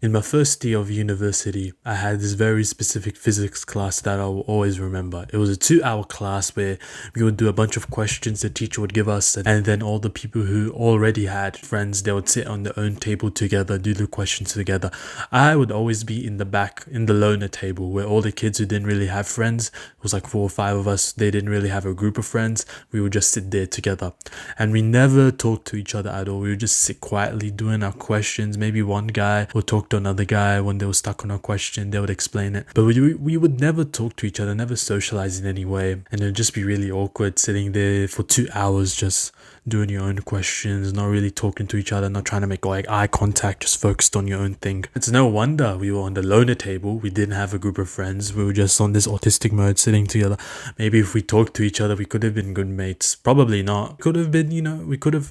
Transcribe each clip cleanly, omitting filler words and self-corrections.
In my first year of university, I had this very specific physics class that I will always remember. It was a 2 hour class where we would do a bunch of questions the teacher would give us, and then all the people who already had friends, they would sit on their own table together, do the questions together. I would always be in the back, in the loner table, where all the kids who didn't really have friends, it was like 4 or 5 of us, they didn't really have a group of friends, we would just sit there together. And we never talked to each other at all. We would just sit quietly doing our questions. Maybe one guy would talk to another guy when they were stuck on a question, they would explain it. But we would never talk to each other, never socialize in any way. And it would just be really awkward sitting there for 2 hours just doing your own questions, not really talking to each other, not trying to make like eye contact, just focused on your own thing. It's no wonder we were on the loner table. We didn't have a group of friends. We were just on this autistic mode sitting together. Maybe if we talked to each other, we could have been good mates. Probably not. Could have been,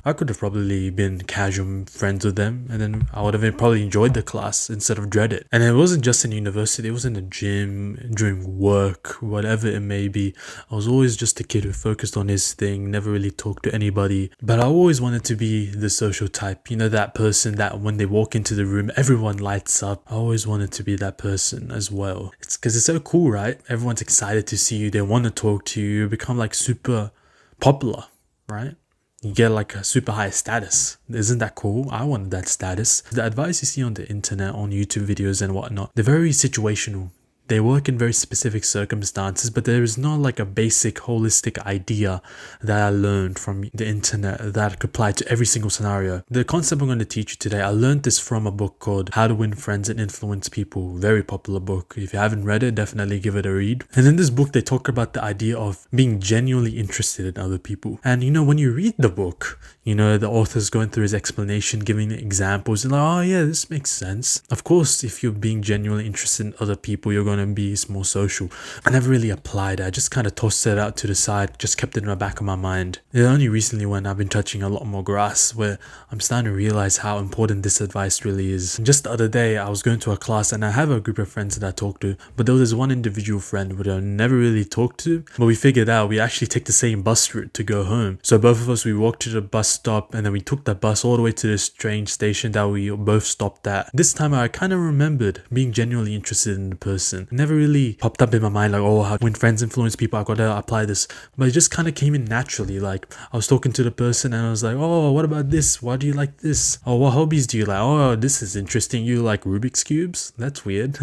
I could have probably been casual friends with them, and then I would have probably enjoyed the class instead of dread it. And it wasn't just in university, it was in the gym, during work, whatever it may be. I was always just a kid who focused on his thing, never really talked to anybody. But I always wanted to be the social type, that person that when they walk into the room, everyone lights up. I always wanted to be that person as well. It's because it's so cool, right? Everyone's excited to see you, they want to talk to you, you become like super popular, right? You get like a super high status. Isn't that cool? I wanted that status. The advice you see on the internet, on YouTube videos and whatnot, they're very situational. They work in very specific circumstances, but there is not like a basic holistic idea that I learned from the internet that could apply to every single scenario. The concept I'm going to teach you today, I learned this from a book called How to Win Friends and Influence People. Very popular book. If you haven't read it, definitely give it a read. And in this book, they talk about the idea of being genuinely interested in other people. And when you read the book, the author's going through his explanation, giving examples, and like, oh yeah, this makes sense. Of course, if you're being genuinely interested in other people, you're going to be more social. I never really applied it. I just kind of tossed it out to the side, just kept it in the back of my mind. It's only recently when I've been touching a lot more grass where I'm starting to realize how important this advice really is. And just the other day, I was going to a class and I have a group of friends that I talk to, but there was this one individual friend that I never really talked to, but we figured out we actually take the same bus route to go home. So both of us, we walked to the bus stop and then we took the bus all the way to this train station that we both stopped at. This time I kind of remembered being genuinely interested in the person. It never really popped up in my mind like, oh, how when friends influence people, I gotta apply this. But it just kind of came in naturally. Like I was talking to the person and I was like, oh, what about this? Why do you like this? Oh, what hobbies do you like? Oh, this is interesting. You like Rubik's Cubes? That's weird.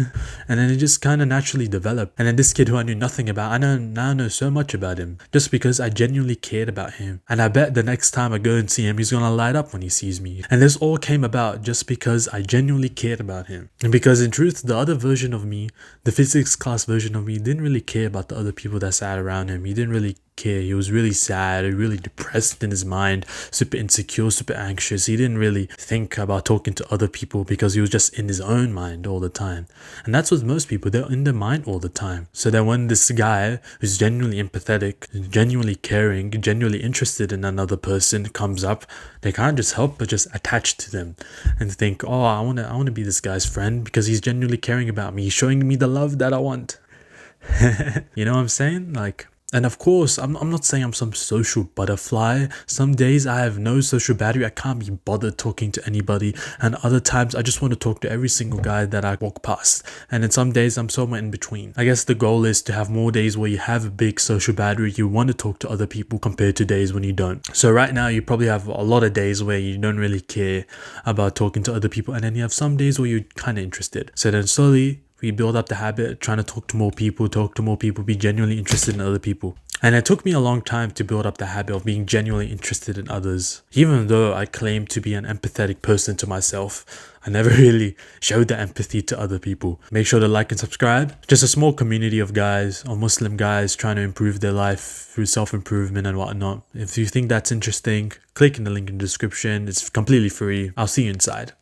And then it just kind of naturally developed. And then this kid who I knew nothing about, I now know so much about him just because I genuinely cared about him. And I bet the next time I go and see him, he's gonna light up when he sees me. And this all came about just because I genuinely cared about him. And because in truth, the other version of me, the physics class version of me, didn't really care about the other people that sat around him. He didn't really care. He was really sad, really depressed in his mind, super insecure, super anxious. He didn't really think about talking to other people because he was just in his own mind all the time. And that's what most people, they're in their mind all the time. So then when this guy who's genuinely empathetic, genuinely caring, genuinely interested in another person comes up, they can't just help but just attach to them and think, oh, I want to be this guy's friend because he's genuinely caring about me. He's showing me the love that I want. You know what I'm saying? And of course, I'm not saying I'm some social butterfly. Some days I have no social battery. I can't be bothered talking to anybody. And other times I just want to talk to every single guy that I walk past. And then some days I'm somewhere in between. I guess the goal is to have more days where you have a big social battery. You want to talk to other people compared to days when you don't. So right now you probably have a lot of days where you don't really care about talking to other people. And then you have some days where you're kind of interested. So then slowly, we build up the habit, trying to talk to more people, be genuinely interested in other people. And it took me a long time to build up the habit of being genuinely interested in others. Even though I claim to be an empathetic person to myself, I never really showed the empathy to other people. Make sure to like and subscribe. Just a small community of guys, or Muslim guys, trying to improve their life through self-improvement and whatnot. If you think that's interesting, click in the link in the description. It's completely free. I'll see you inside.